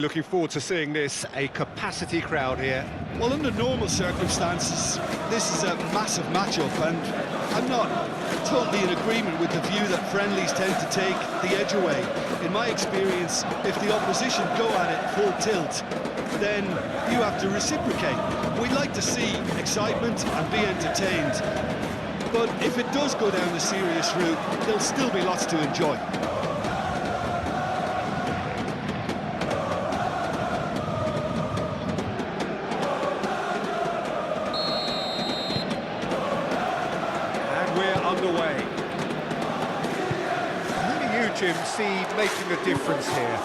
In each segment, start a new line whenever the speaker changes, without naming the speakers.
Looking forward to seeing this, a capacity crowd here.
Well, under normal circumstances, this is a massive matchup, and I'm not totally in agreement with the view that friendlies tend to take the edge away. In my experience, if the opposition go at it full tilt, then you have to reciprocate. We like to see excitement and be entertained, but if it does go down the serious route, there'll still be lots to enjoy.
Underway. Who do you, Jim, see making a difference here?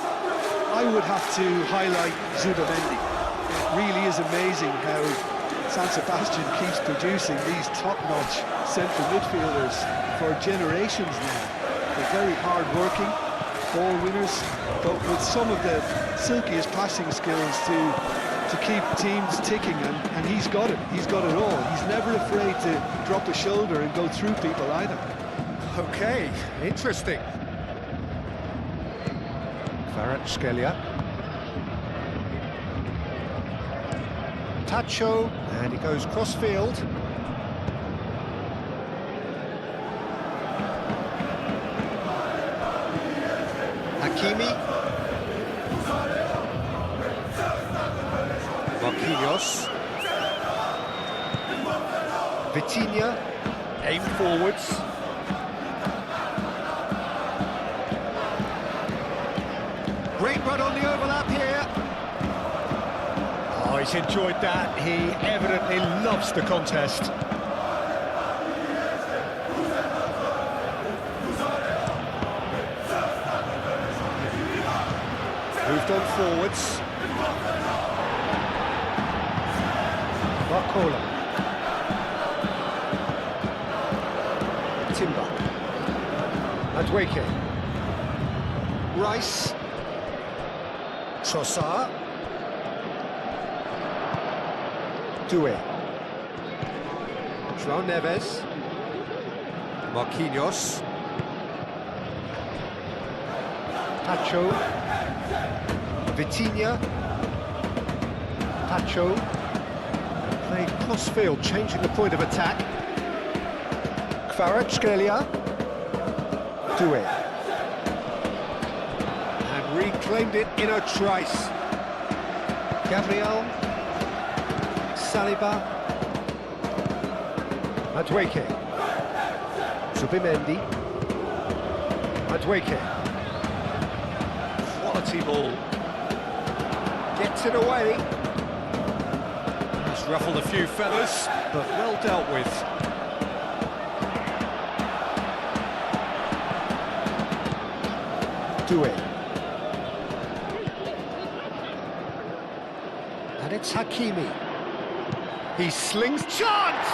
I would have to highlight Zubamendi. It really is amazing how San Sebastian keeps producing these top-notch central midfielders for generations now. They're very hard-working, ball winners, but with some of the silkiest passing skills to keep teams ticking, and he's got it. He's got it all. He's never afraid to drop a shoulder and go through people either.
Okay, interesting. Kvaratskhelia. Tacho, and he goes cross-field. Hakimi. Marquinhos. Vitinha, aim forwards. Great run on the overlap here. Oh, he's enjoyed that. He evidently loves the contest. Moved on forwards. Barcola. Timber. Adweke. Rice. Trossard. Doué. João Neves. Marquinhos. Tacho. Vitinha. Tacho. Playing cross-field, changing the point of attack. Kvaratskhelia. Doué. And reclaimed it in a trice. Gabriel. Saliba. Adweke. Zubamendi. Adweke. Quality ball. Gets it away. Has ruffled a few feathers, but well dealt with. Doué. And it's Hakimi. He slings chance!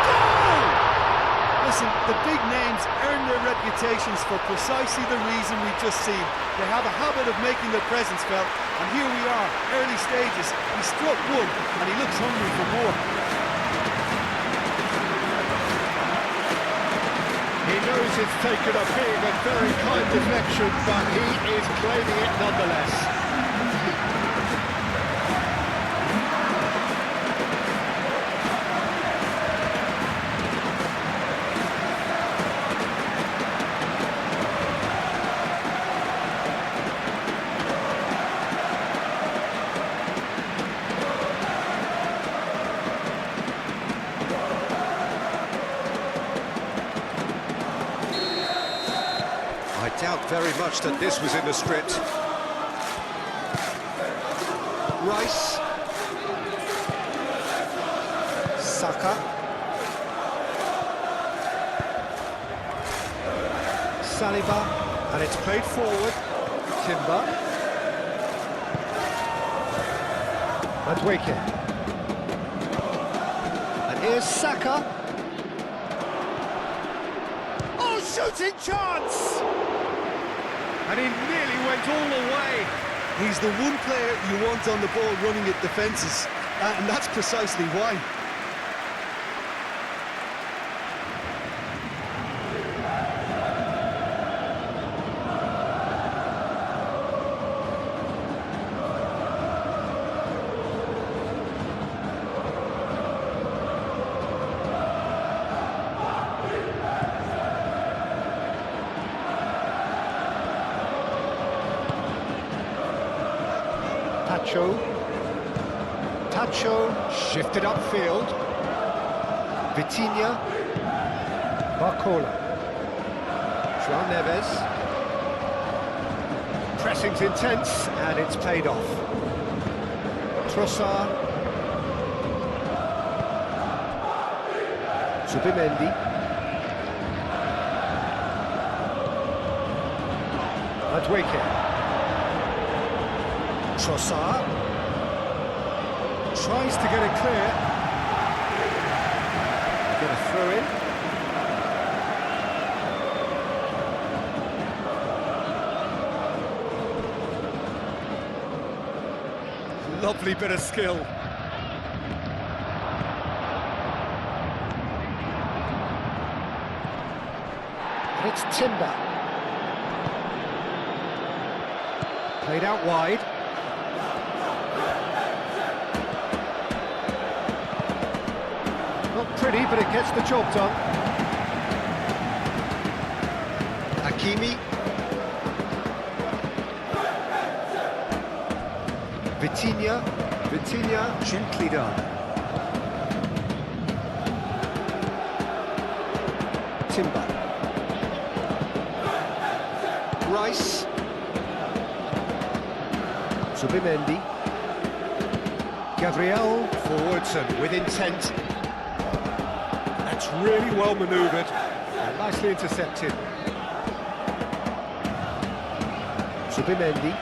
Goal! Listen, the big names earn their reputations for precisely the reason we've just seen. They have a habit of making their presence felt, and here we are, early stages. He struck one, and he looks hungry for more.
He knows it's taken a big and very kind deflection, but he is claiming it nonetheless. I doubt very much that this was in the script. Rice. Saka. Saliba. And it's played forward. Timber. Adweke. And here's Saka. Oh, shooting chance! And he nearly went all the way.
He's the one player you want on the ball running at defences, and that's precisely why.
Pacho. Pacho shifted upfield. Vitinha. Barcola. João Neves. Pressing's intense, and it's paid off. Trossard. Zubimendi. Madueke. Trossard. Tries to get it clear. Get a throw in. Lovely bit of skill. And it's Timber. Played out wide. Not pretty, but it gets the job done. Hakimi. Vitinha, gently done. Timber. Rice. Zubimendi. Gabriel, forwards and with intent. That's really well manoeuvred and nicely intercepted. Zubimendi.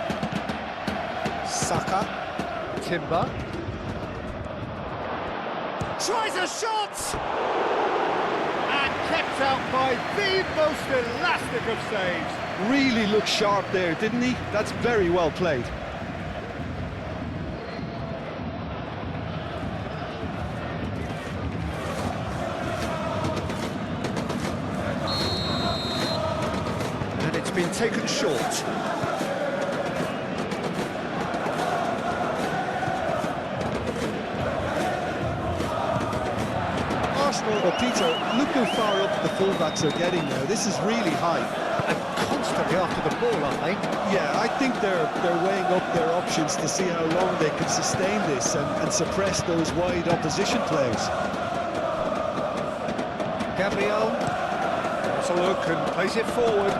Saka. Timber. Tries a shot! And kept out by the most elastic of saves.
Really looked sharp there, didn't he? That's very well played.
And it's been taken short.
But Peter, look how far up the fullbacks are getting now. This is really high.
And constantly after the ball, aren't they?
Yeah, I think they're weighing up their options to see how long they can sustain this and suppress those wide opposition plays.
Gabriel has a look and plays it forward.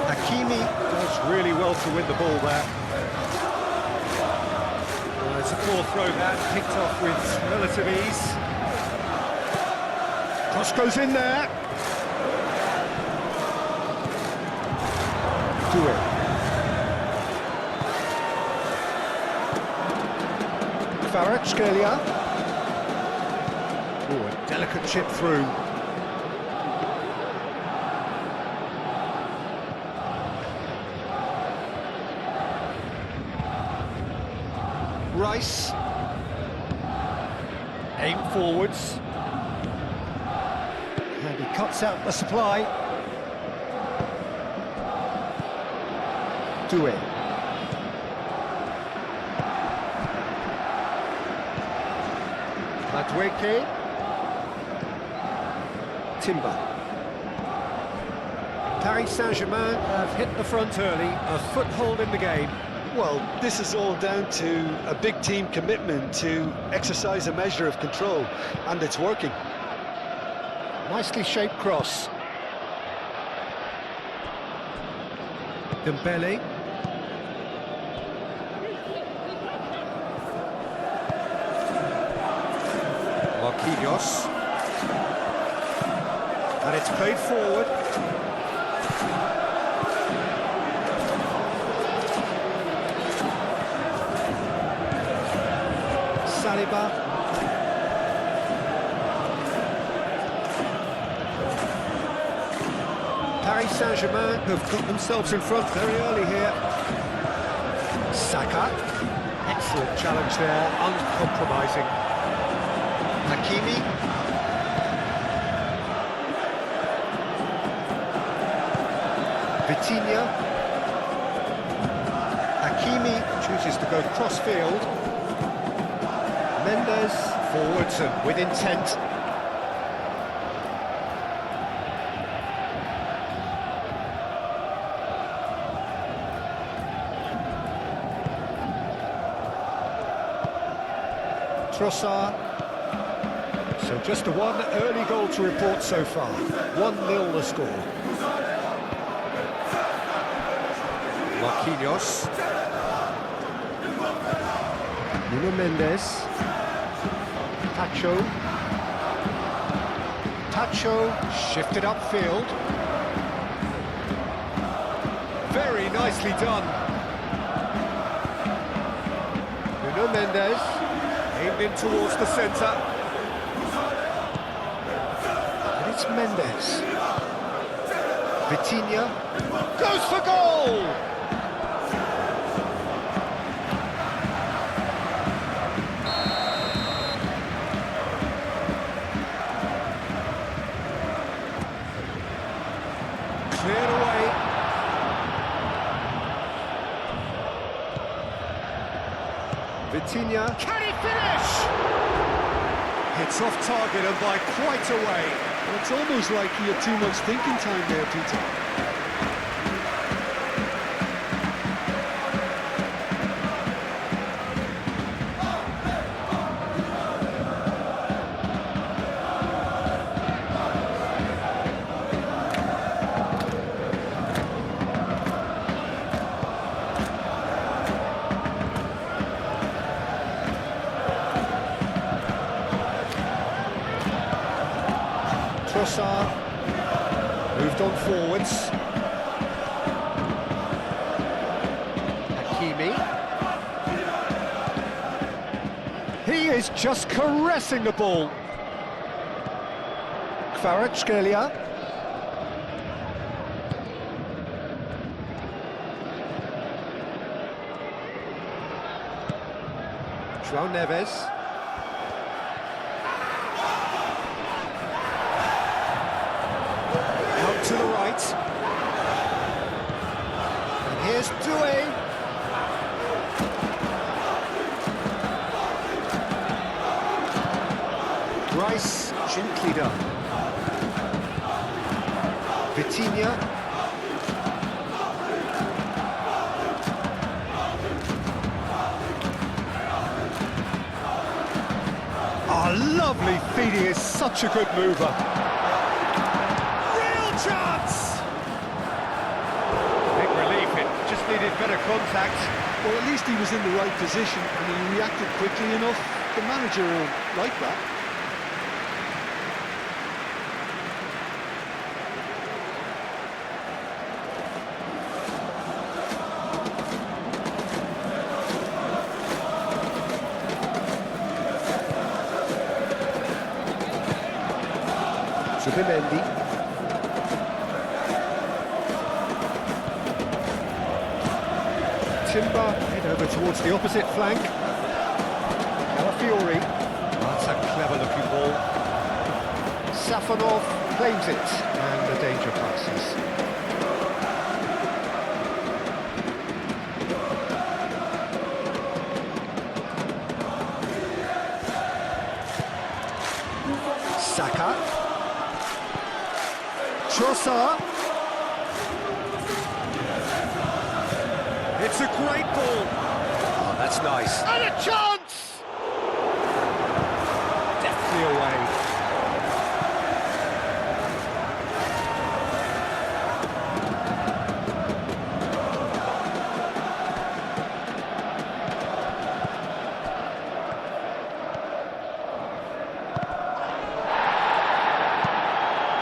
Hakimi does really well to win the ball there. It's a poor throw that, picked off with relative ease. Cross goes in there. Do it. Kvaratskhelia. Oh, a delicate chip through. Rice. Aim forwards. And he cuts out the supply. Doué. Madueke. Timber. Paris Saint-Germain have hit the front early, a foothold in the game.
Well, this is all down to a big team commitment to exercise a measure of control, and it's working.
Nicely shaped cross. Dembele. Marquinhos. And it's played forward. Saliba. Paris Saint-Germain have got themselves in front very early here. Saka. Excellent challenge there, uncompromising. Hakimi. Vitinha. Hakimi chooses to go cross-field. Mendes forwards and with intent. Trossard. So just the one early goal to report so far. 1-0 the score. Marquinhos. Nuno Mendes. Tacho shifted upfield. Very nicely done. Nuno Mendes aimed in towards the centre. And it's Mendes. Vitinha goes for goal! Cleared away. Vitinha, can he finish? Hits off target and by quite a way.
Well, it's almost like he had too much thinking time there, Peter.
Trossard moved on forwards. Hakimi. He is just caressing the ball. Kvaratskhelia. João Neves. To the right, and here's Doué. Rice, gently done. Vitinha. Oh, lovely feed, he is such a good mover. Chance! Big relief, it just needed better contact.
Well, at least he was in the right position and he reacted quickly enough. The manager will like that.
Zubimendi. Timber, head over towards the opposite flank. Calafiori. That's a clever-looking ball. Safonov claims it, and the danger passes. Saka. Trossard. It's a great ball. Oh, that's nice. And a chance! Deftly away.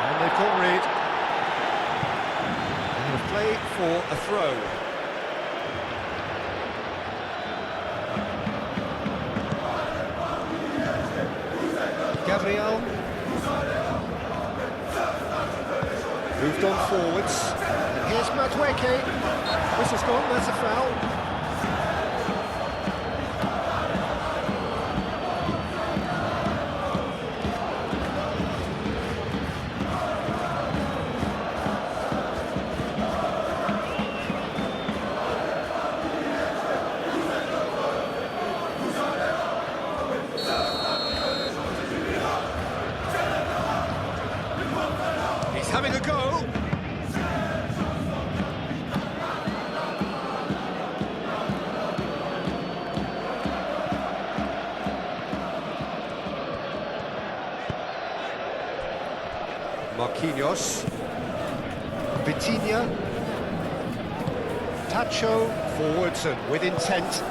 And they've got rid. And a play for a throw. Gabriel moved on forwards, and here's Madueke. Whistle's gone, that's a foul. Having a go. Marquinhos. Vitinha. Tacho forwards and with intent.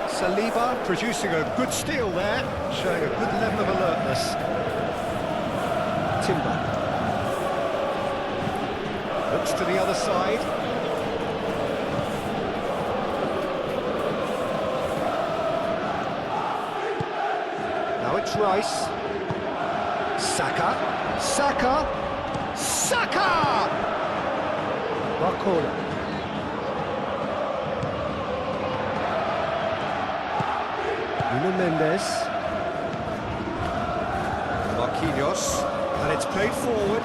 Saliba producing a good steal there, showing a good level of alertness. Timber. Looks to the other side. Now it's Rice. Saka. Saka. Saka! Barcola. Nuno Mendes. Marquinhos. And it's played forward.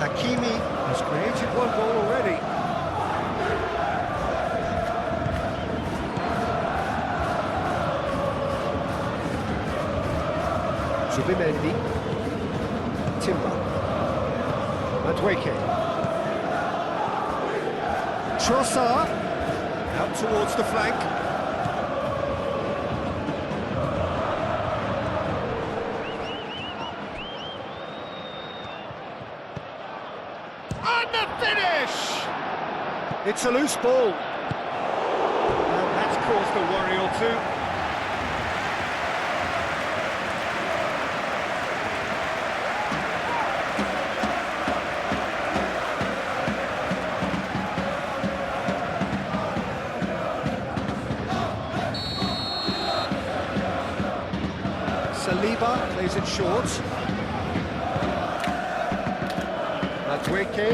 Hakimi has created one goal already. Zubimendi. Timber. Madueke. Trossard. Out towards the flank. And the finish! It's a loose ball. And that's caused a worry or two. Saliba plays it short. Madueke.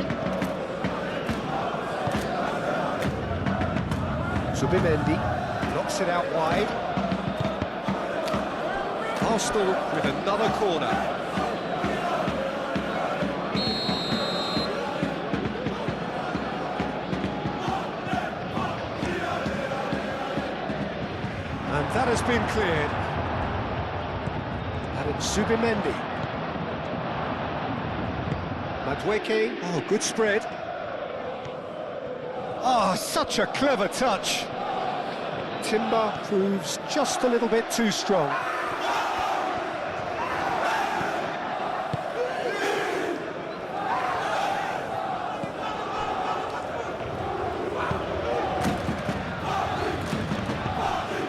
Zubimendi knocks it out wide. Arsenal with another corner. And that has been cleared. And it's Zubimendi. Madueke. Oh, good spread. Oh, such a clever touch. Timber proves just a little bit too strong.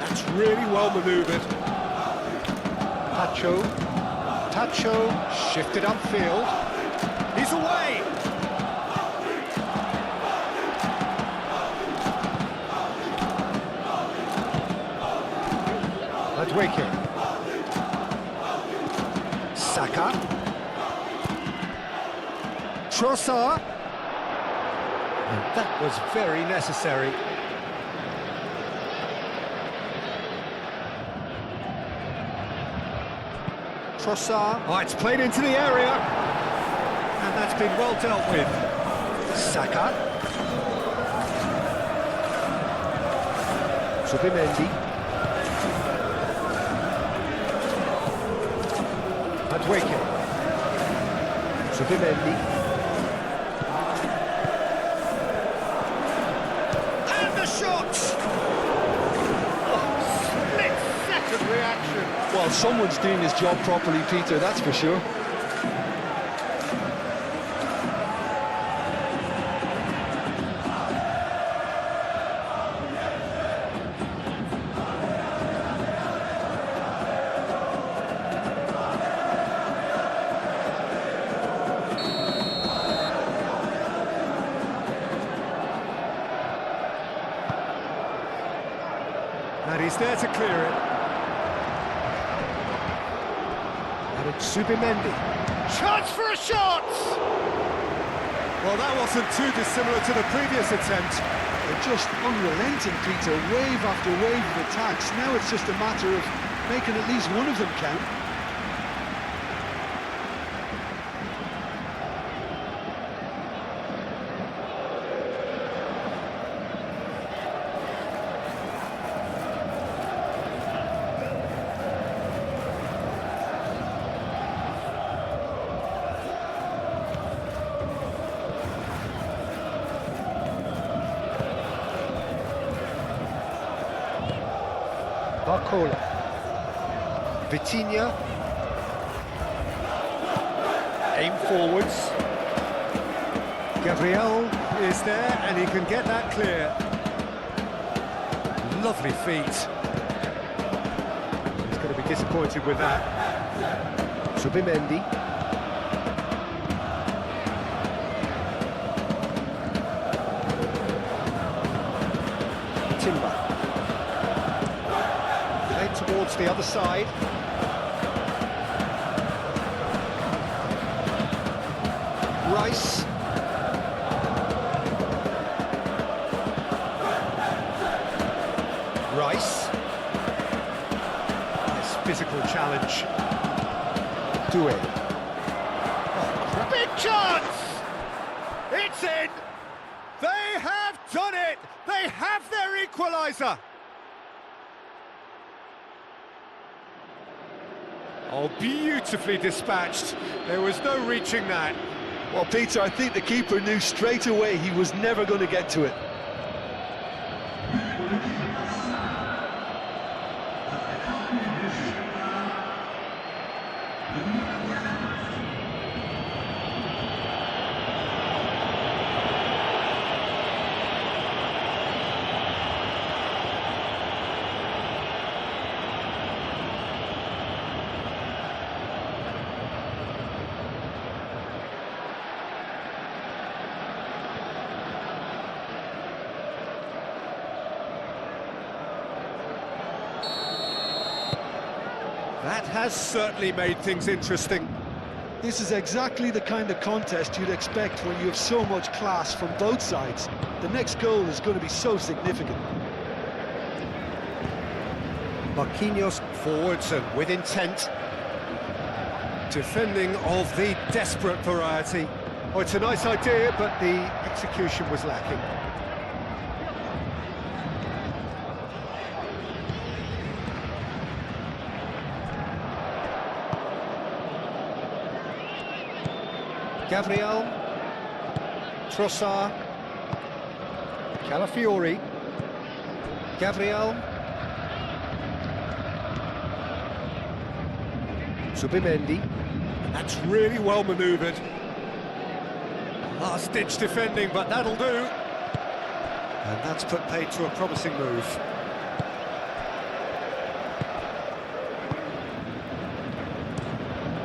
That's really well manoeuvred. Tacho shifted upfield. He's away! Madueke. Saka. Trossard. And that was very necessary. Trossard. Oh, it's played into the area. And that's been well dealt with. Saka. Zubimendi. Madueke. Zubimendi. And the shot! Oh, split-second reaction.
Well, someone's doing his job properly, Peter, that's for sure.
And he's there to clear it. And it's Zubimendi. Chance for a shot! Well, that wasn't too dissimilar to the previous attempt.
They're just unrelenting, Peter, wave after wave of attacks. Now it's just a matter of making at least one of them count.
Barcola. Vitinha. Aim forwards. Gabriel is there, and he can get that clear. Lovely feet. He's going to be disappointed with that. Subimendi. Timber. Played towards the other side. Rice. Rice. Nice physical challenge. Doué. Oh, big chance! It's in! They have done it! They have their equaliser! Oh, beautifully dispatched. There was no reaching that.
Well, Peter, I think the keeper knew straight away he was never going to get to it.
That has certainly made things interesting.
This is exactly the kind of contest you'd expect when you have so much class from both sides. The next goal is going to be so significant.
Marquinhos forwards and with intent. Defending of the desperate variety. Oh, it's a nice idea, but the execution was lacking. Gabriel, Trossard, Calafiori, Gabriel, Subimendi. That's really well manoeuvred. Last-ditch defending, but that'll do. And that's put paid to a promising move.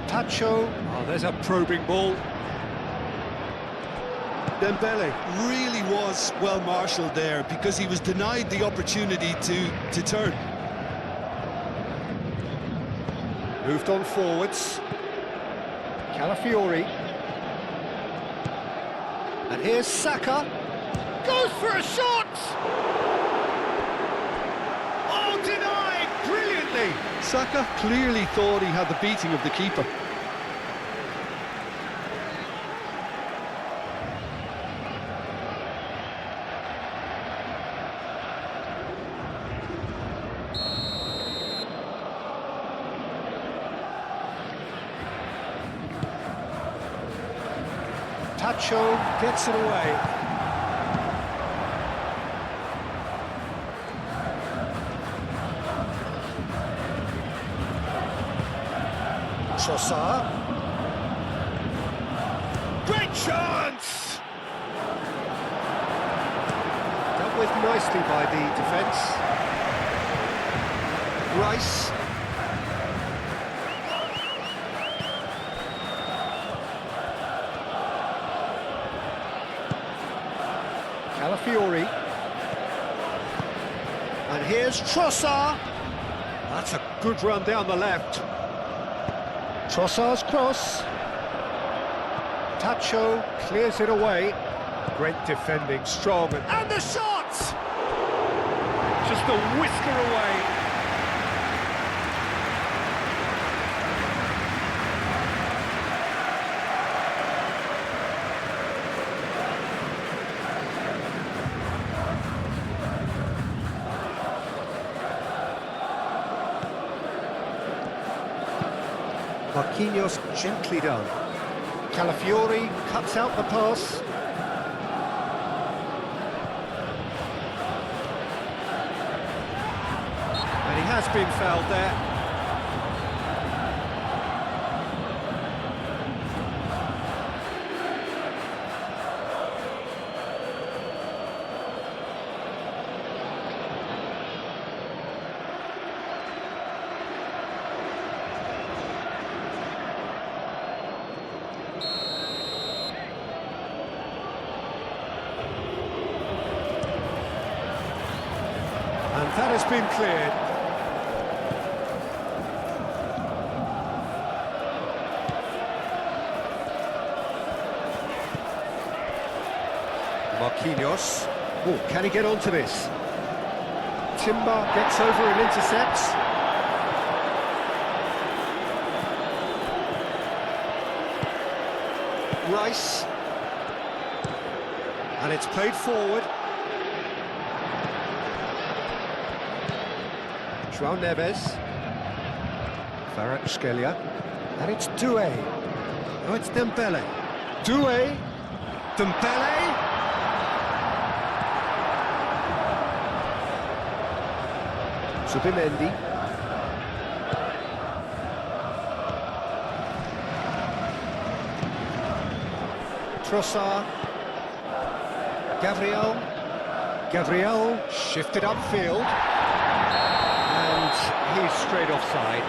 Tacho. Oh, there's a probing ball.
Dembele really was well marshalled there because he was denied the opportunity to turn.
Moved on forwards. Calafiori. And here's Saka. Goes for a shot! Oh, denied brilliantly!
Saka clearly thought he had the beating of the keeper.
Tacho gets it away. Trossard. Great chance! Dealt with nicely by the defence. Rice. Calafiori. And here's Trossard. That's a good run down the left. Trossard's cross. Tacho clears it away. Great defending, strong, and the shot! Just a whisker away. Marquinhos gently done. Calafiori cuts out the pass. And he has been fouled there. That has been cleared. Marquinhos. Oh, can he get onto this? Timber gets over and intercepts. Rice. And it's played forward. João Neves. Kvaratskhelia. And it's Doué. No, it's Dembele. Doué. Dembele. Zubimendi. Trossard. Gabriel shifted upfield. And he's straight offside.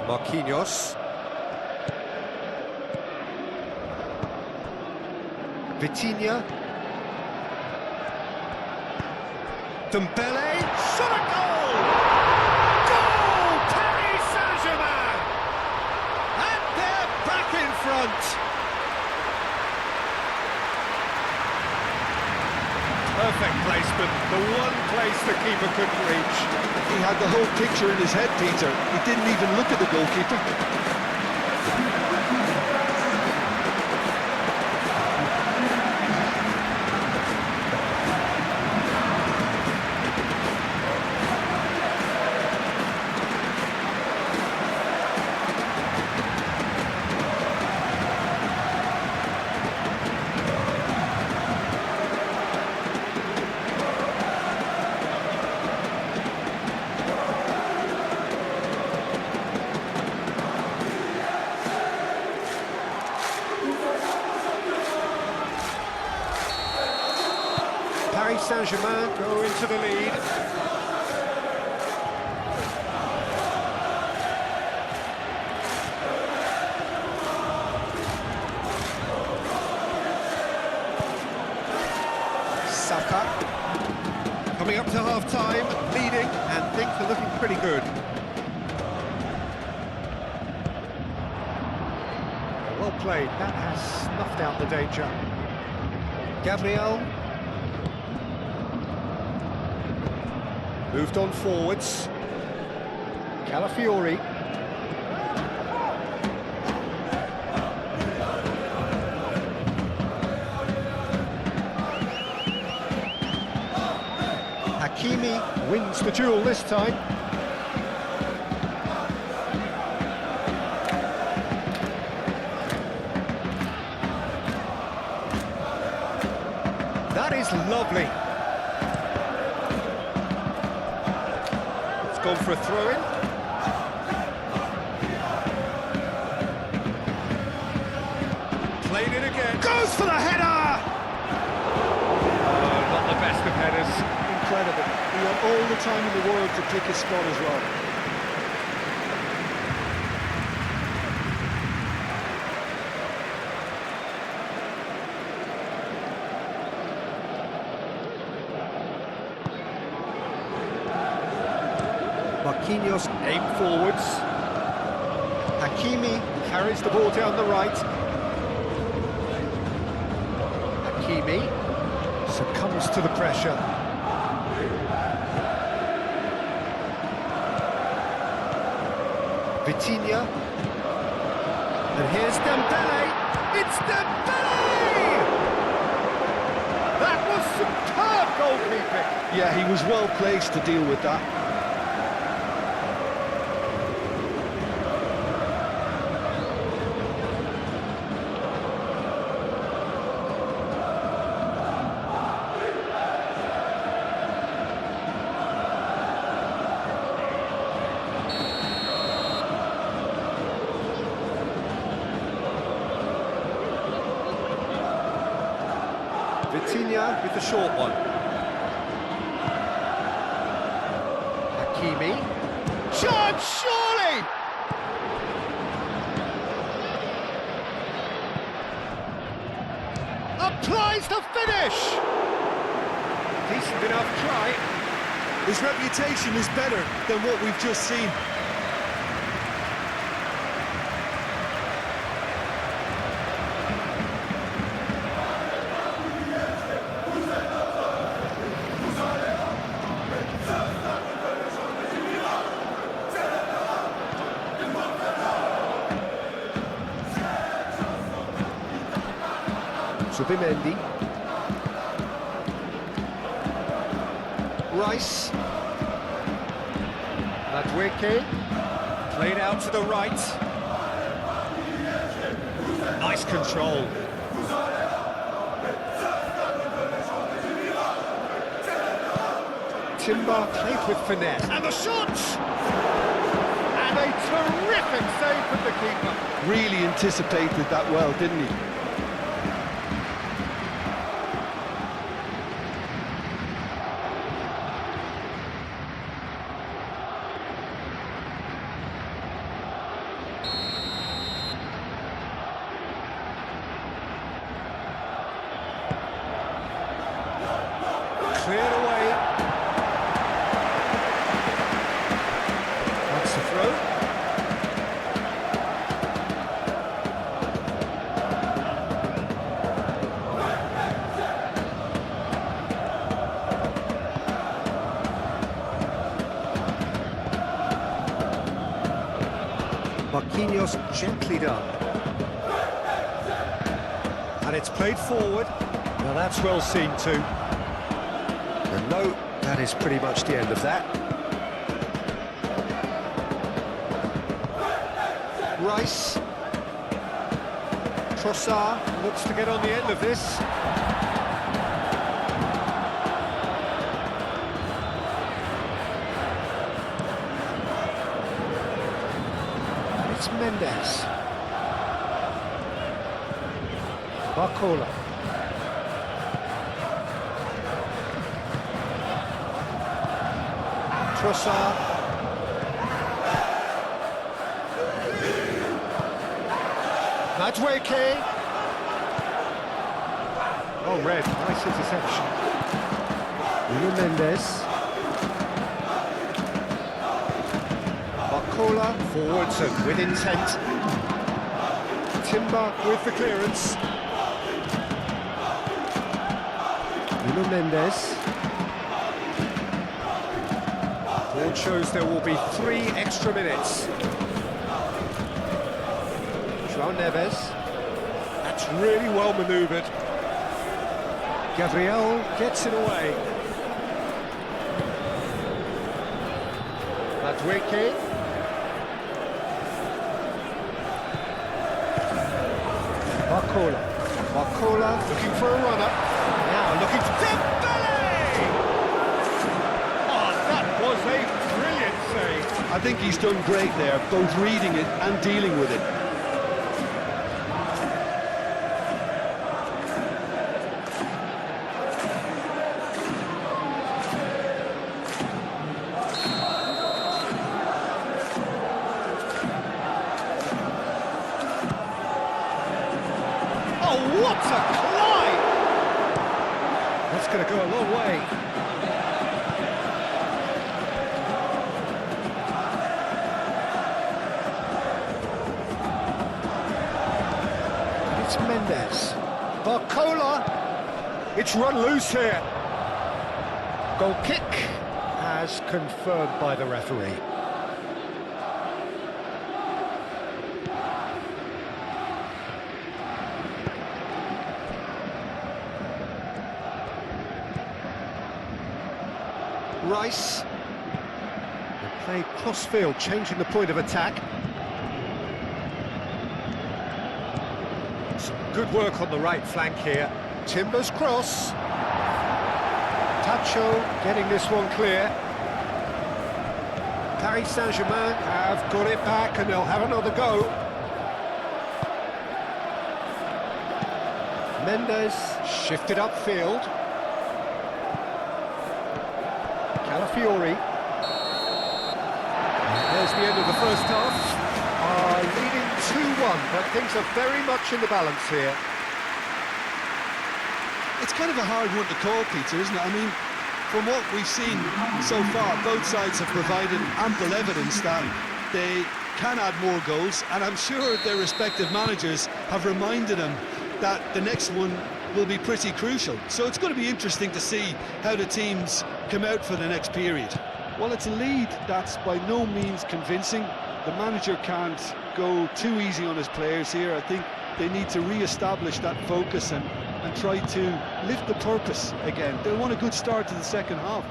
Marquinhos. Vitinha. Dembele. Shot a goal! Goal! Paris Saint-Germain! And they're back in front. Perfect placement. The one place the keeper couldn't reach.
He had the whole picture in his head, Peter. He didn't even look at the goalkeeper.
Paris Saint-Germain go into the lead. Saka coming up to half-time, leading, and things are looking pretty good. Well played, that has snuffed out the danger. Gabriel. Moved on forwards. Calafiori. Hakimi wins the duel this time. That is lovely. Gone for a throw-in. Played it again. Goes for the header! Oh, not the best of headers.
Incredible. He had all the time in the world to pick his spot as well.
Marquinhos aim forwards. Hakimi carries the ball down the right. Hakimi succumbs to the pressure. Vitinha. And here's Dembele. It's Dembele! That was superb goalkeeping.
Yeah, he was well placed to deal with that.
Vitinha with the short one. Hakimi. Chance, surely! Applies the finish! Decent enough try.
His reputation is better than what we've just seen.
Zubimendi. Rice. Madueke. Played out to the right. Nice control. Timber played with finesse. And the shot! And a terrific save from the keeper.
Really anticipated that well, didn't he?
Cleared away. That's the throw. Marquinhos gently done. And it's played forward. Now that's well seen too. And no, that is pretty much the end of that. Rice. Trossard looks to get on the end of this. It's Mendes. Barcola. Trossard. Madueke. Oh, red. Nice interception. Nuno Mendes. Barcola forwards and with intent. Timber with the clearance. Nuno Mendes. Board shows there will be 3 extra minutes. João Neves. That's really well manoeuvred. Gabriel gets it away. Madueke. Barcola. Barcola looking for a runner. Now looking to Dembele! Oh, that was a brilliant save.
I think he's done great there, both reading it and dealing with it.
Oh, what a climb! That's going to go a long way. It's Mendes. Barcola. It's run loose here. Goal kick as confirmed by the referee. Rice. They play cross-field, changing the point of attack. Some good work on the right flank here. Timber's cross. Tacho getting this one clear. Paris Saint-Germain have got it back and they'll have another go. Mendes shifted upfield. Calafiori. the end of the first half. Leading 2-1, but things are very much in the balance here.
It's kind of a hard one to call, Peter, isn't it? I mean, from what we've seen so far, both sides have provided ample evidence that they can add more goals, and I'm sure their respective managers have reminded them that the next one will be pretty crucial. So it's going to be interesting to see how the teams come out for the next period.
Well, it's a lead that's by no means convincing. The manager can't go too easy on his players here. I think they need to re-establish that focus and try to lift the purpose again. They'll want a good start to the second half.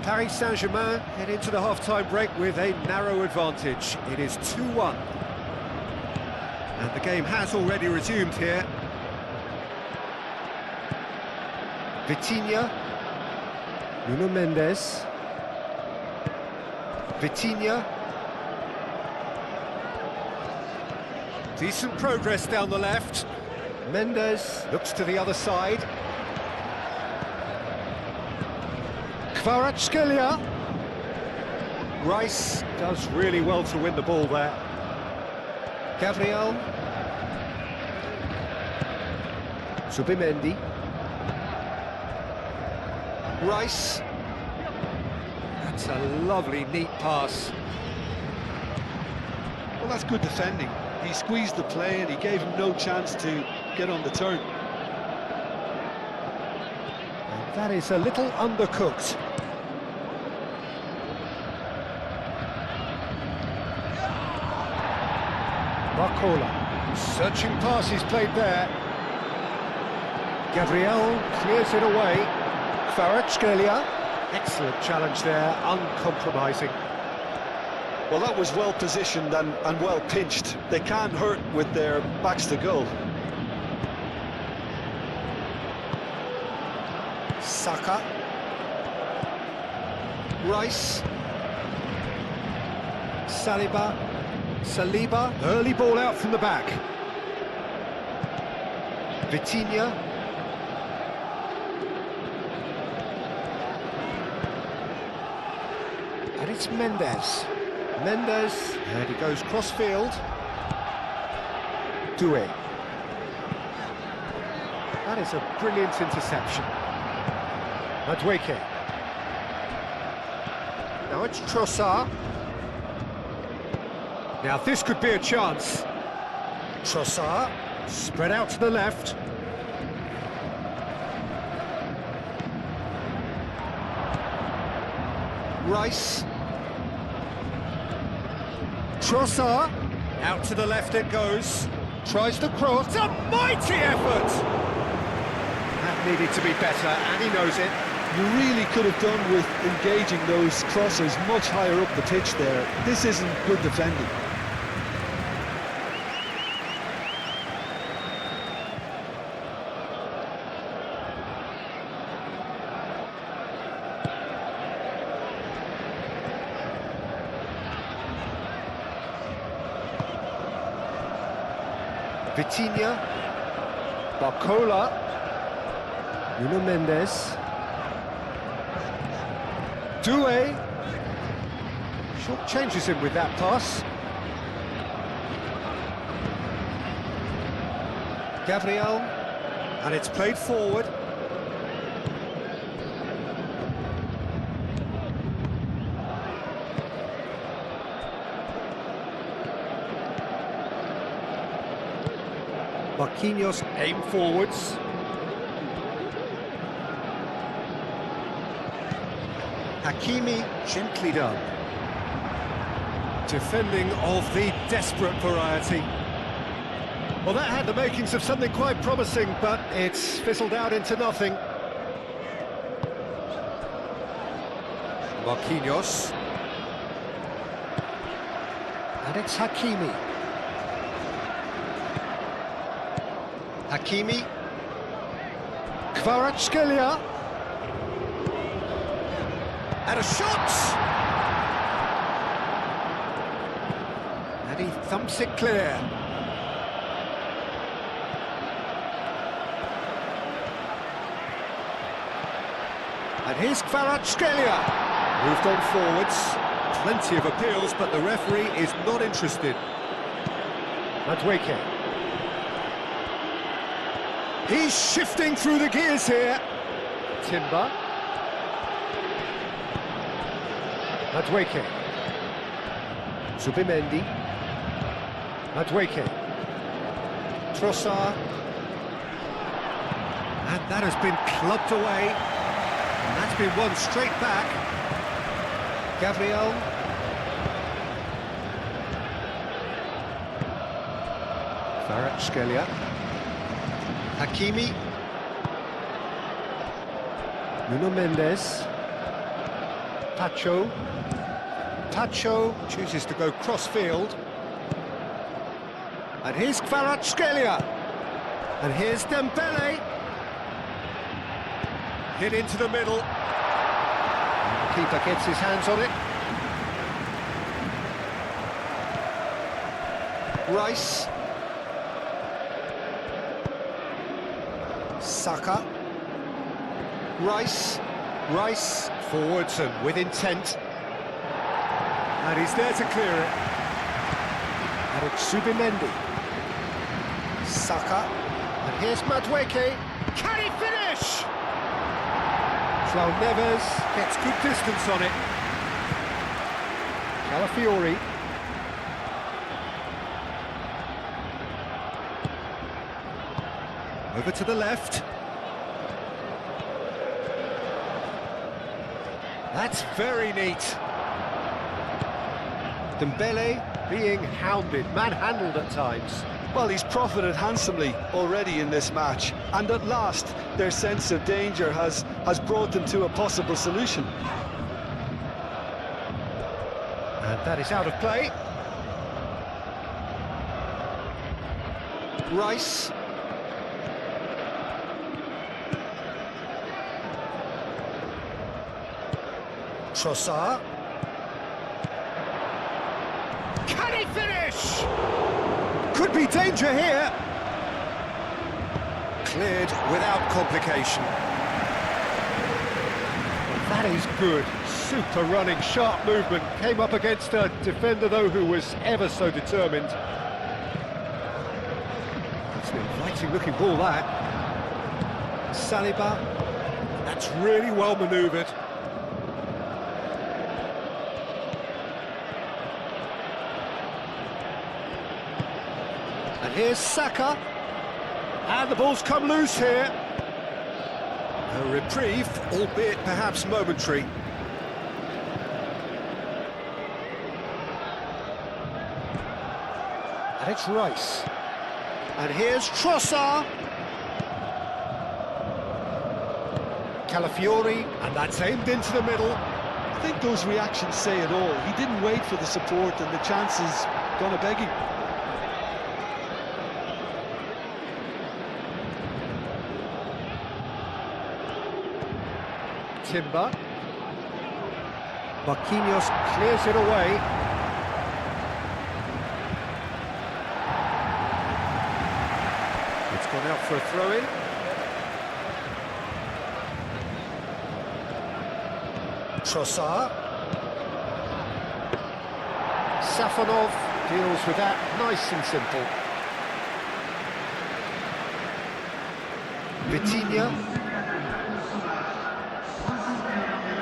Paris Saint-Germain head into the half-time break with a narrow advantage. It is 2-1. And the game has already resumed here. Vitinha. Nuno Mendes. Vitinha. Decent progress down the left. Mendes looks to the other side. Kvaratskhelia. Rice does really well to win the ball there. Gabriel. Zubimendi. Rice. That's a lovely, neat pass.
Well, that's good defending. He squeezed the play and he gave him no chance to get on the turn.
And that is a little undercooked. Barcola. Searching pass he's played there. Gabriel clears it away. Kvaratskhelia. Excellent challenge there, uncompromising.
Well, that was well positioned and well pinched. They can't hurt with their backs to goal.
Saka. Rice. Saliba. Early ball out from the back. Vitinha. And it's Mendes. And he goes cross-field. Doué. That is a brilliant interception. Madueke. Now it's Trossard. Now this could be a chance. Trossard, spread out to the left. Rice. Trossard, out to the left it goes. Tries to cross, a mighty effort! That needed to be better, and he knows it.
You really could have done with engaging those crosses much higher up the pitch there. This isn't good defending.
Vitinha. Barcola. Nuno Mendes. Doué. Short changes him with that pass. Gabriel. And it's played forward. Marquinhos aim forwards. Hakimi gently done. Defending of the desperate variety. Well, that had the makings of something quite promising, but it's fizzled out into nothing. Marquinhos. And it's Hakimi. Hakimi. Kvaratskhelia. And a shot! And he thumps it clear. And here's Kvaratskhelia. Moved on forwards. Plenty of appeals, but the referee is not interested. Madueke. He's shifting through the gears here. Timber. Madueke. Zubimendi. Madueke. Trossard. And that has been clubbed away. And that's been won straight back. Gabriel. Kvaratskhelia. Hakimi. Nuno Mendes. Pacho. Pacho chooses to go cross-field. And here's Kvaratskhelia. And here's Dembele. Hit into the middle. The keeper gets his hands on it. Rice. Saka. Rice. Rice forwards and with intent. And he's there to clear it. And it's Zubimendi. Saka. And here's Madueke. Can he finish? João Neves gets good distance on it. Calafiori. Over to the left. That's very neat. Dembele being hounded, manhandled at times.
Well, he's profited handsomely already in this match, and at last their sense of danger has brought them to a possible solution.
And that is out of play. Rice. Trossard. Can he finish? Could be danger here. Cleared without complication. That is good. Super running, sharp movement. Came up against a defender, though, who was ever so determined. It's an inviting-looking ball, that. Saliba. That's really well manoeuvred. And here's Saka. And the ball's come loose here. A reprieve, albeit perhaps momentary. And it's Rice. And here's Trossard. Calafiori, and that's aimed into the middle.
I think those reactions say it all. He didn't wait for the support, and the chances gone a begging.
Timber. Marquinhos clears it away. It's gone out for a throw-in. Trossard. Safonov deals with that nice and simple. Vitinha.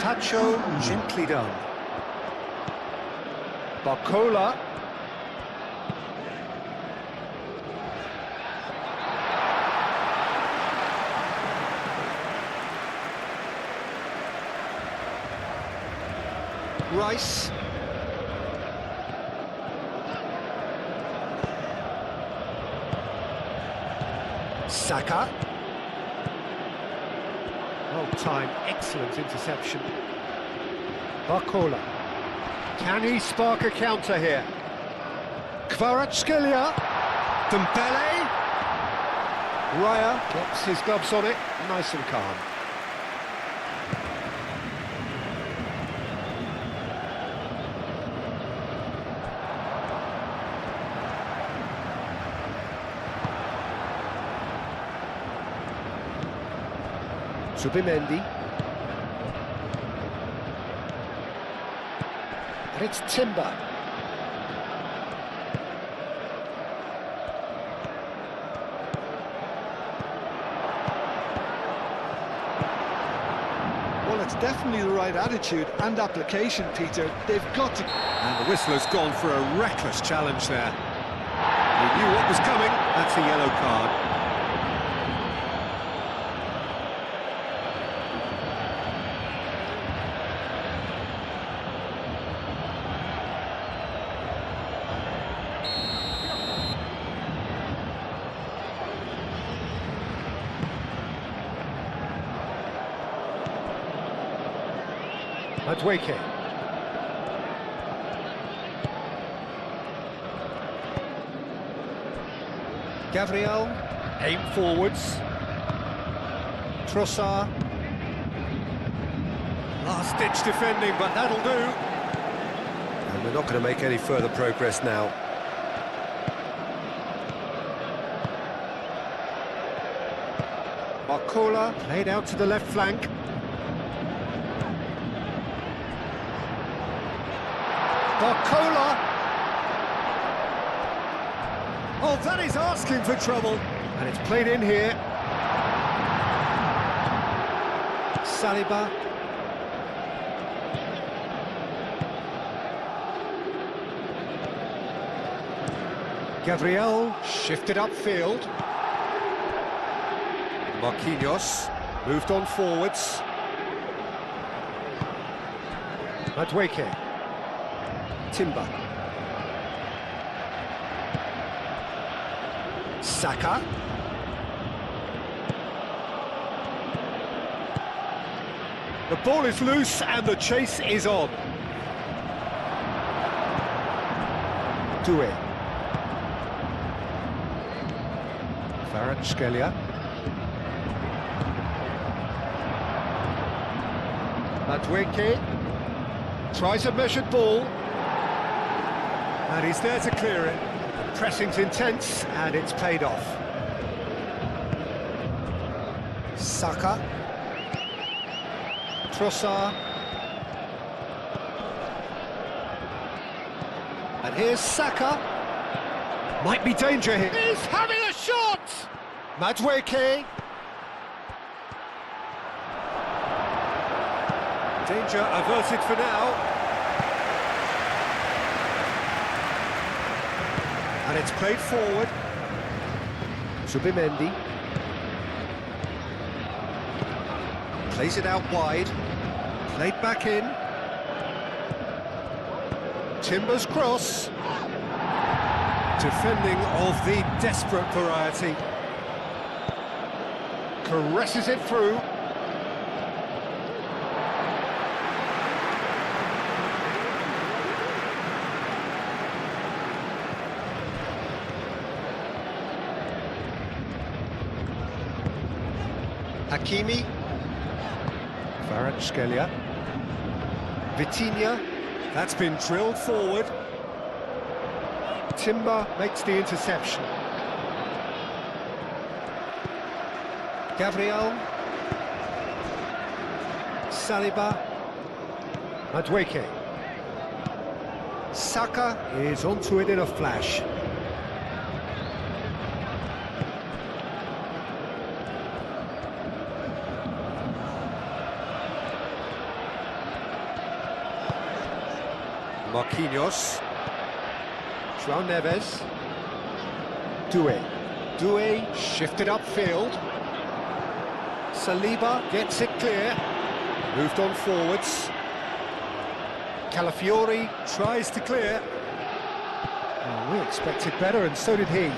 Pacho, gently done. Barcola. Rice. Saka. Well timed, excellent interception. Barcola. Can he spark a counter here? Kvaratskhelia. Dembele. Raya gets his gloves on it, nice and calm. Zubimendi. And it's Timber.
Well, it's definitely the right attitude and application, Peter. They've got to...
And the whistler's gone for a reckless challenge there. He knew what was coming. That's a yellow card. Madueke. Gabriel, aim forwards. Trossard. Last-ditch defending, but that'll do. And we're not going to make any further progress now. Barcola played out to the left flank. Barcola! Oh, that is asking for trouble. And it's played in here. Saliba. Gabriel shifted upfield. Marquinhos moved on forwards. Madueke. Timber. Saka. The ball is loose and the chase is on. Doué. Kvaratskhelia. Madueke tries a measured ball. And he's there to clear it. The pressing's intense, and it's paid off. Saka. Trossard. And here's Saka. Might be danger here. He's having a shot! Madueke. Danger averted for now. And it's played forward. Zubimendi. Plays it out wide. Played back in. Timber's cross. Defending of the desperate variety. Caresses it through. Hakimi. Kvaratskhelia. Vitinha. That's been drilled forward. Timber makes the interception. Gabriel. Saliba. Madueke. Saka is onto it in a flash. Marquinhos. João Neves. Doué. Doué shifted upfield. Saliba gets it clear. Moved on forwards. Calafiori tries to clear. Oh, we expected better, and so did he.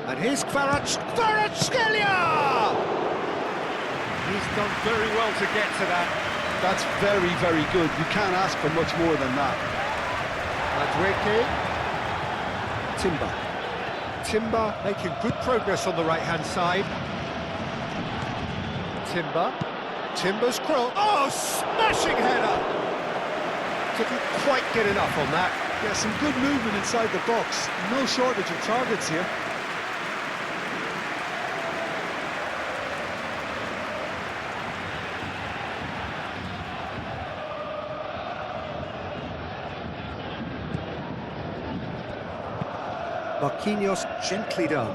And here's Kvaratskhelia! He's done very well to get to that.
That's very, very good. You can't ask for much more than that.
Madueke. Timber. Timber making good progress on the right-hand side. Timber. Timber's cross. Oh, smashing header! Couldn't quite get enough on that.
Yeah, some good movement inside the box. No shortage of targets here.
Marquinhos gently done.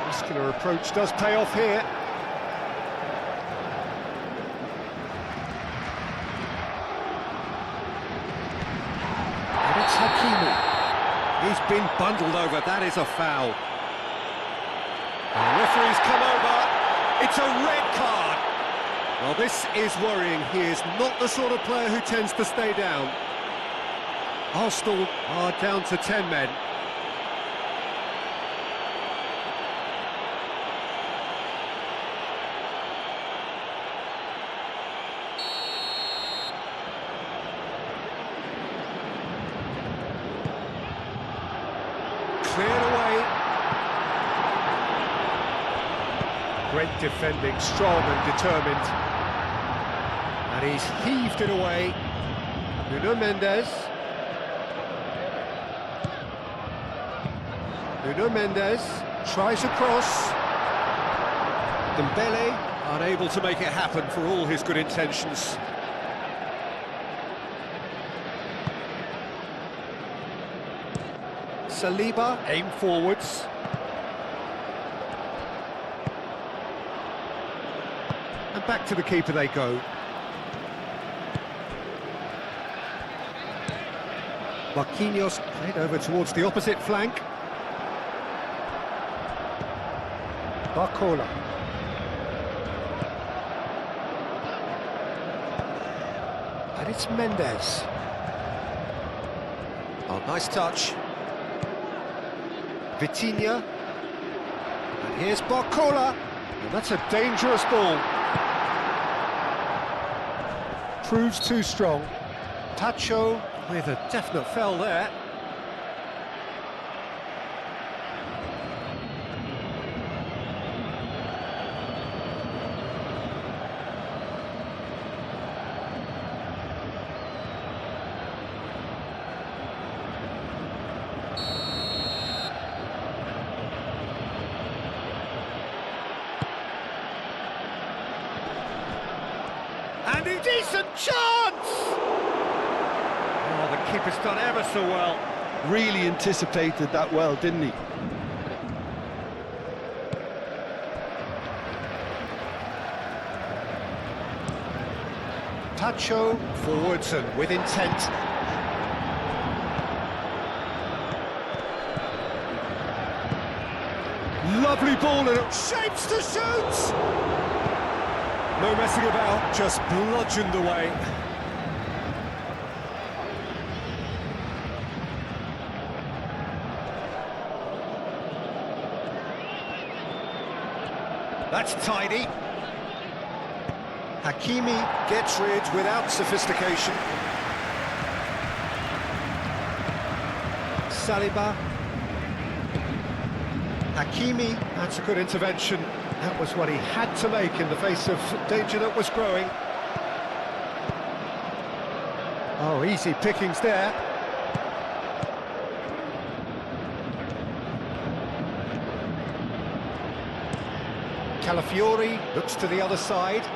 Muscular approach does pay off here. And it's Hakimi. He's been bundled over, that is a foul. And the referee's come over, it's a red card. Well, this is worrying. He is not the sort of player who tends to stay down. Arsenal are down to 10 men. Cleared away. Great defending, strong and determined. And he's heaved it away. Nuno Mendes. Nuno Mendes tries a cross. Dembele unable to make it happen for all his good intentions. Saliba aim forwards. And back to the keeper they go. Marquinhos played over towards the opposite flank. Barcola. And it's Mendes. Oh, nice touch. Vitinha. And here's Barcola. And that's a dangerous ball. Proves too strong. Tacho with a definite foul there. And a decent chance! Oh, the keeper's done ever so well.
Really anticipated that well, didn't he?
Tacho forwards and with intent. Lovely ball and it shapes to shoot! No messing about, just bludgeoned away. That's tidy. Hakimi gets rid without sophistication. Saliba. Hakimi, that's a good intervention. That was what he had to make in the face of danger that was growing. Oh, easy pickings there. Calafiori looks to the other side.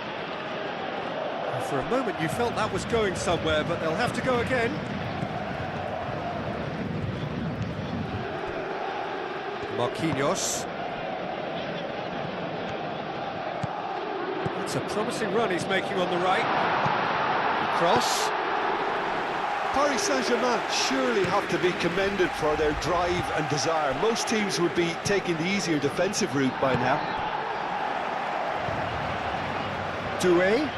And for a moment you felt that was going somewhere, but they'll have to go again. Marquinhos. It's a promising run he's making on the right. Cross.
Paris Saint-Germain surely have to be commended for their drive and desire. Most teams would be taking the easier defensive route by now.
Doué.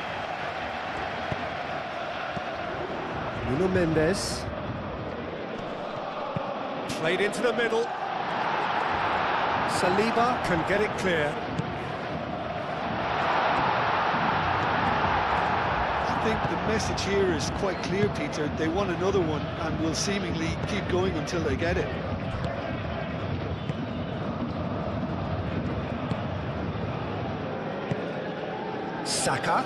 Nuno Mendes. Played into the middle. Saliba can get it clear.
I think the message here is quite clear, Peter. They want another one and will seemingly keep going until they get it.
Saka.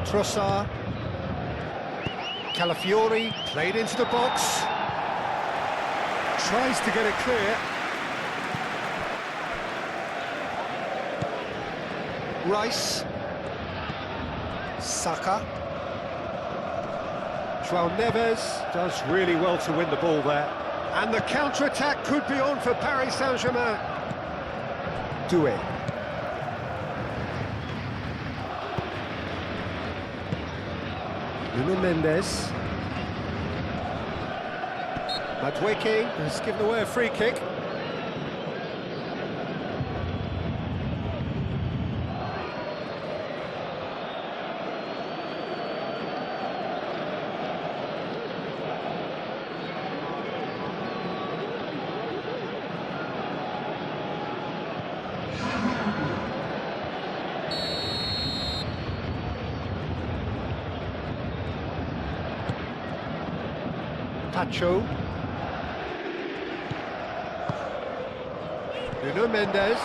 Trossard. Calafiori played into the box. Tries to get it clear. Rice. Saka. João Neves does really well to win the ball there. And the counter-attack could be on for Paris Saint-Germain. Doué. Nuno Mendes. Madueke has given away a free kick. Pacho. Nuno Mendes.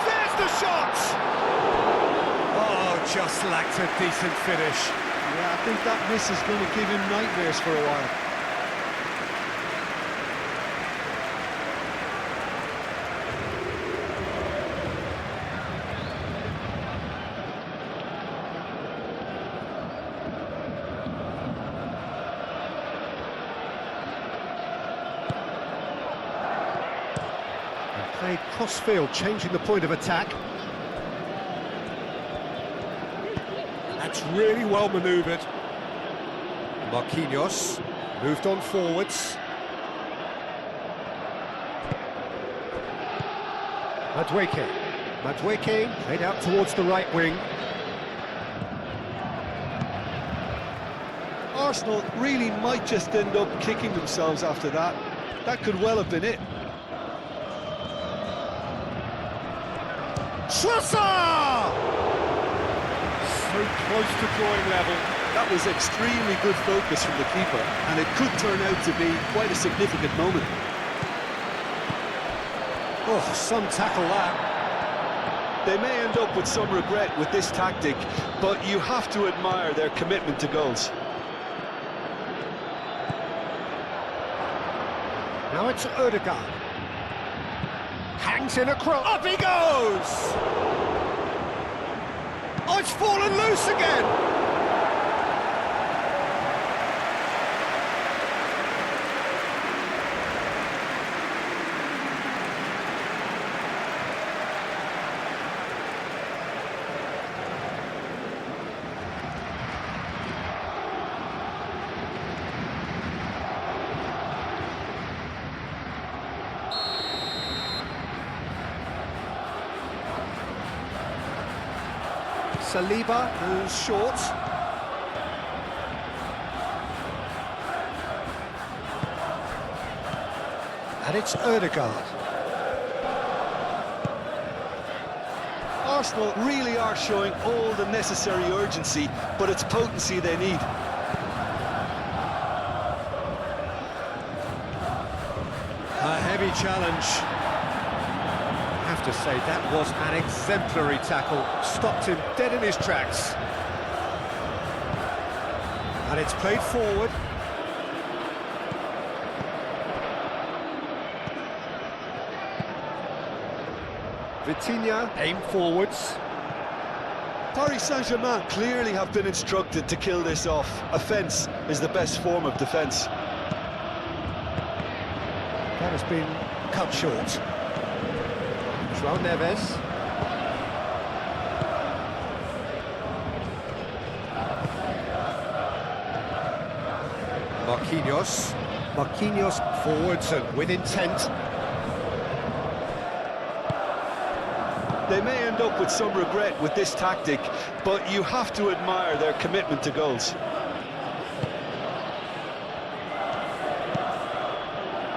There's the shot! Oh, just lacked a decent finish.
Yeah, I think that miss is going to give him nightmares for a while.
Played cross-field, changing the point of attack. That's really well manoeuvred. Marquinhos moved on forwards. Madueke played out towards the right wing.
Arsenal really might just end up kicking themselves after that. That could well have been it.
Schlosser! So close to drawing level.
That was extremely good focus from the keeper, and it could turn out to be quite a significant moment.
Oh, some tackle that.
They may end up with some regret with this tactic, but you have to admire their commitment to goals.
Now it's Odegaard. Hangs in a cross. Up he goes! Oh, it's fallen loose again! Saliba, who's short. And it's Odegaard.
Arsenal really are showing all the necessary urgency, but it's potency they need.
A heavy challenge. I have to say, that was an exemplary tackle. Stopped him dead in his tracks. And it's played forward. Vitinha aimed forwards.
Paris Saint-Germain clearly have been instructed to kill this off. Offence is the best form of defence.
That has been cut short. João Neves. Marquinhos forwards and with intent.
They may end up with some regret with this tactic, but you have to admire their commitment to goals.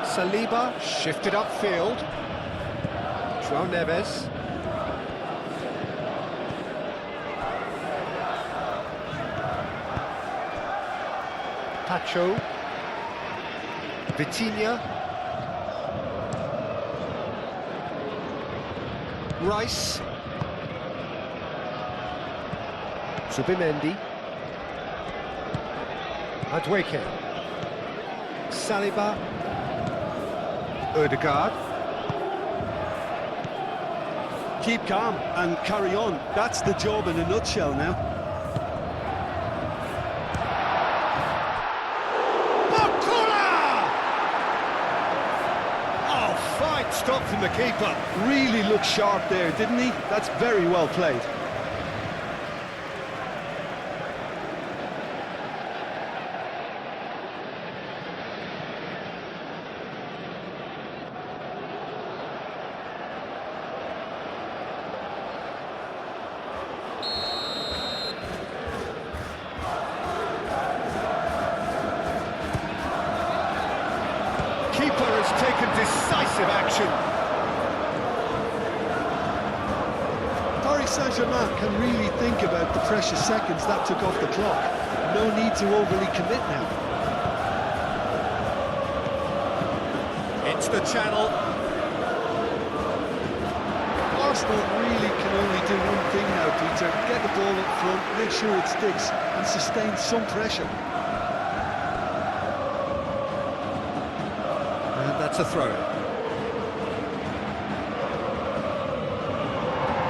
Saliba shifted upfield. João Neves. Pacho. Vitinha. Rice. Zubimendi. Madueke. Saliba. Odegaard.
keep calm and carry on. That's the job in a nutshell now.
Oh, fine stop from the keeper.
Really looked sharp there, didn't he? That's very well played.
Keeper has taken decisive action.
Paris Saint-Germain can really think about the precious seconds that took off the clock. No need to overly commit now.
It's the channel.
Arsenal really can only do one thing now, Peter. Get the ball up front, make sure it sticks, and sustain some pressure.
And that's a throw.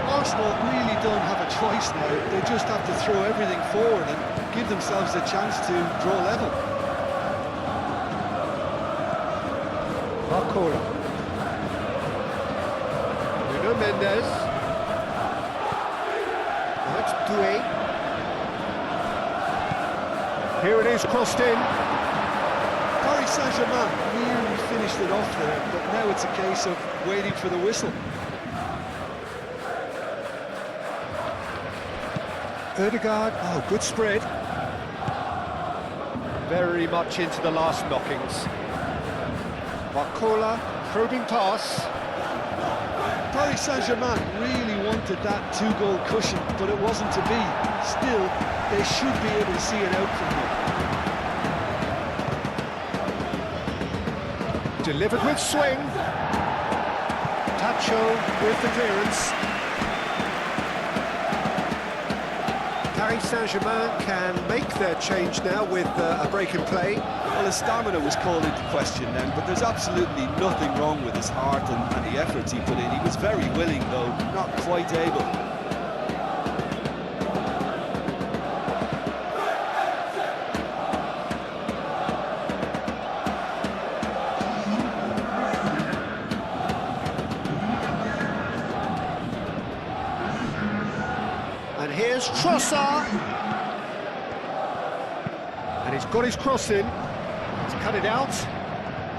Arsenal really don't have a choice now. They just have to throw everything forward and give themselves a chance to draw level.
Barcola. Nuno Mendes. That's Doué. Here it is, crossed in.
Paris Saint-Germain nearly finished it off there, but now it's a case of waiting for the whistle.
Ødegaard, oh, good spread. Very much into the last knockings. Barcola, probing pass.
Paris Saint-Germain really wanted that two-goal cushion, but it wasn't to be. Still, they should be able to see it out from here.
Delivered with swing. Tacho with the clearance. Paris Saint-Germain can make their change now with a break in play.
Well, his stamina was called into question then, but there's absolutely nothing wrong with his heart and the efforts he put in. He was very willing, though, not quite able.
And here's Trossard. And he's got his cross in. He's cut it out.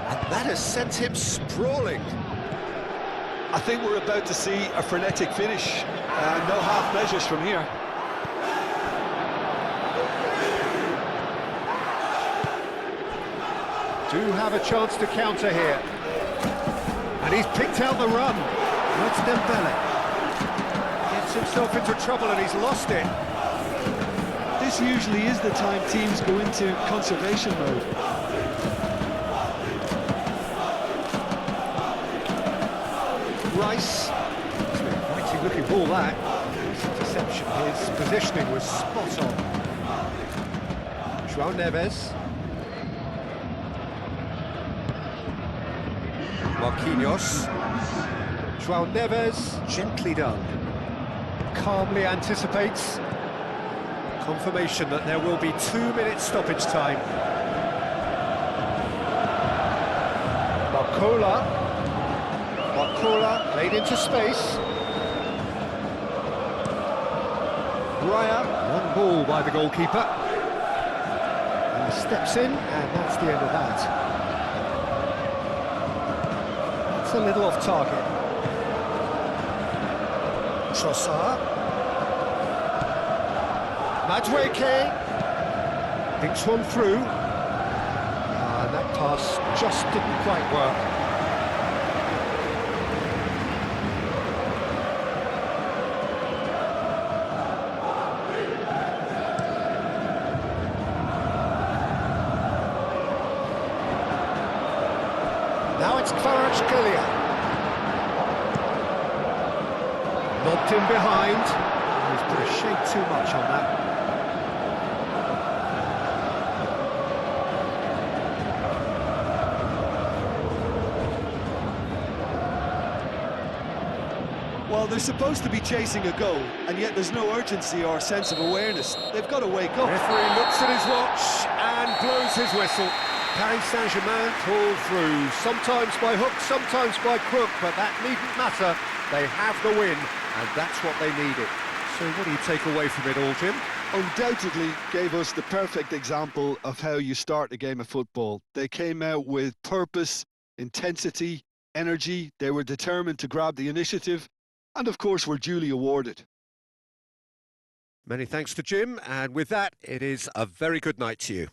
And that has sent him sprawling.
I think we're about to see a frenetic finish. No half measures from here.
Do have a chance to counter here. And he's picked out the run. That's Dembele. Gets himself into trouble and he's lost it.
This usually is the time teams go into conservation mode.
Rice. It's an inviting looking ball, that. His interception, his positioning was spot on. João Neves. Marquinhos. João Neves, gently done. Calmly anticipates. Confirmation that there will be 2 minutes stoppage time. Barcola. Barcola played into space. Raya, one ball by the goalkeeper. And he steps in, and that's the end of that. It's a little off target. Trossard. Madueke. Thinks one through. And that pass just didn't quite work. Now it's Kvaratskhelia. Knocked in behind. He's put a shade too much on that.
Well, they're supposed to be chasing a goal, and yet there's no urgency or sense of awareness. They've got to wake up.
Referee looks at his watch and blows his whistle. Paris Saint-Germain pull through, sometimes by hook, sometimes by crook, but that needn't matter. They have the win, and that's what they needed. So what do you take away from it all, Jim?
Undoubtedly gave us the perfect example of how you start a game of football. They came out with purpose, intensity, energy. They were determined to grab the initiative, and of course were duly awarded.
Many thanks to Jim, and with that, it is a very good night to you.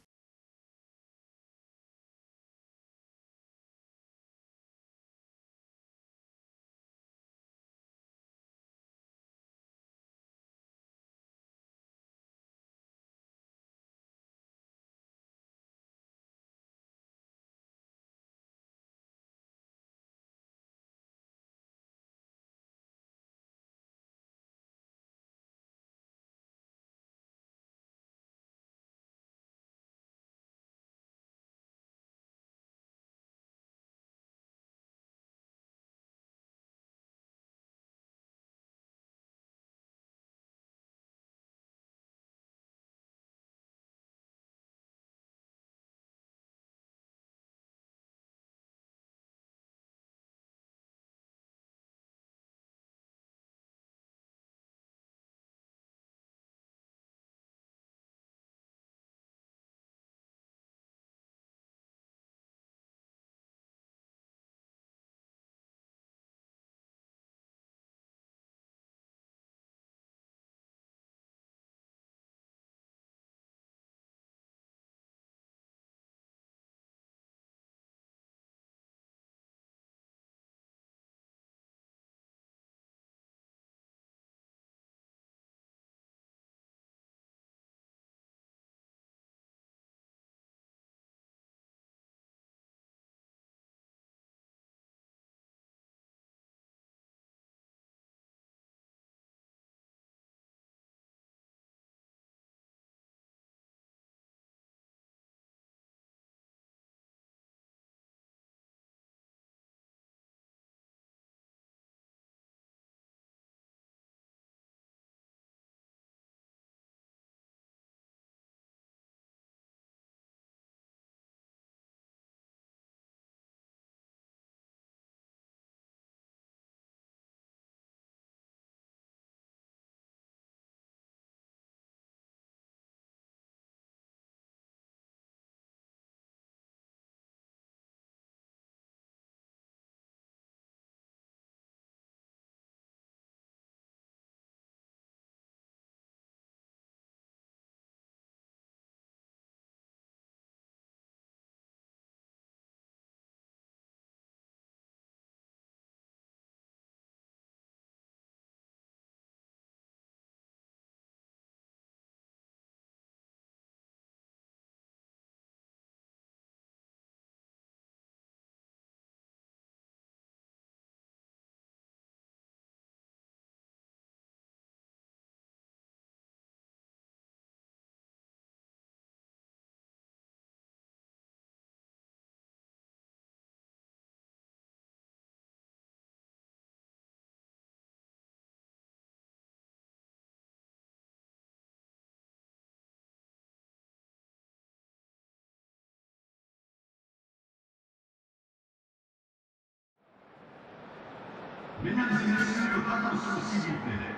Mesdames et messieurs, le ballon s'il vous plaît.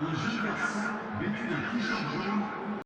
Un jeune garçon vêtu d'un t-shirt jaune